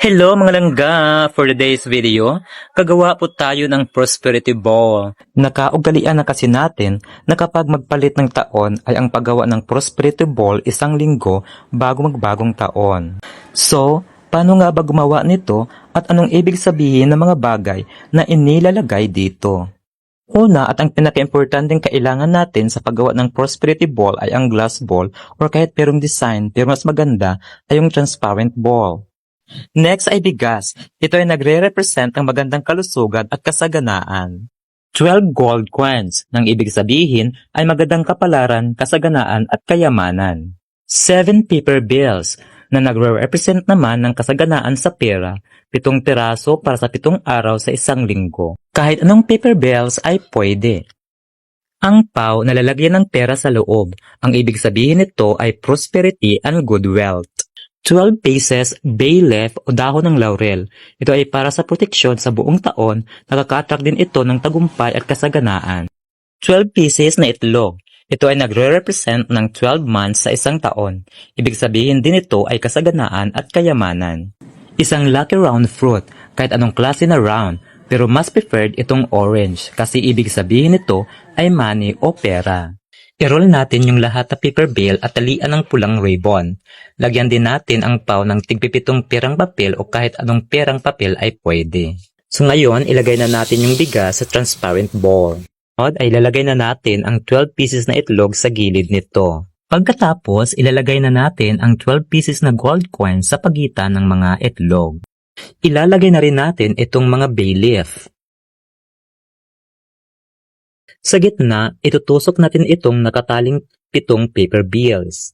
Hello mga langga! For today's video, kagawa po tayo ng Prosperity Ball. Nakaugalian na kasi natin na kapag magpalit ng taon ay ang paggawa ng Prosperity Ball isang linggo bago magbagong taon. So, paano nga ba gumawa nito at anong ibig sabihin ng mga bagay na inilalagay dito? Una at ang pinaka-importanteng kailangan natin sa paggawa ng Prosperity Ball ay ang glass ball or kahit perong design pero mas maganda ay yung transparent ball. Next ay bigas. Ito ay nagre-represent ang magandang kalusugan at kasaganaan. 12 gold coins, nang ibig sabihin ay magandang kapalaran, kasaganaan at kayamanan. 7 paper bills, na nagre-represent naman ng kasaganaan sa pera. 7 piraso para sa 7 araw sa isang linggo. Kahit anong paper bills ay pwede. Ang pau na lalagyan ng pera sa loob. Ang ibig sabihin nito ay prosperity and good wealth. 12 pieces bay leaf o dahon ng laurel. Ito ay para sa proteksyon sa buong taon, nakaka-attract din ito ng tagumpay at kasaganaan. 12 pieces na itlog. Ito ay nagre-represent ng 12 months sa isang taon. Ibig sabihin din ito ay kasaganaan at kayamanan. Isang lucky round fruit, kahit anong klase na round, pero mas preferred itong orange kasi ibig sabihin nito ay money o pera. I-roll natin yung lahat na paper bill at talian ng pulang ribbon. Lagyan din natin ang pau ng tigpipitong perang papel o kahit anong perang papel ay pwede. So ngayon, ilagay na natin yung bigas sa transparent ball. At ay ilalagay na natin ang 12 pieces na itlog sa gilid nito. Pagkatapos, ilalagay na natin ang 12 pieces na gold coins sa pagitan ng mga itlog. Ilalagay na rin natin itong mga bay leaf. Sa gitna, itutusok natin itong nakataling 7 paper bills.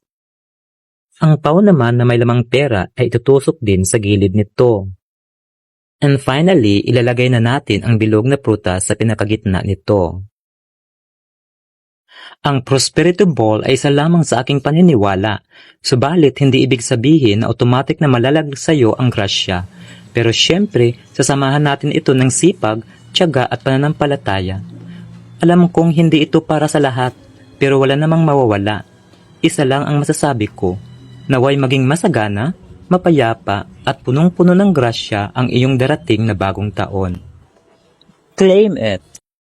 Ang pau naman na may lamang pera ay itutusok din sa gilid nito. And finally, ilalagay na natin ang bilog na prutas sa pinakagitna nito. Ang Prosperity Ball ay isa lamang sa aking paniniwala, subalit hindi ibig sabihin na automatic na malalag sa iyo ang grasya. Pero syempre, sasamahan natin ito ng sipag, tiyaga at pananampalataya. Alam kong hindi ito para sa lahat, pero wala namang mawawala. Isa lang ang masasabi ko, naway maging masagana, mapayapa at punong-puno ng grasya ang iyong darating na bagong taon. Claim it!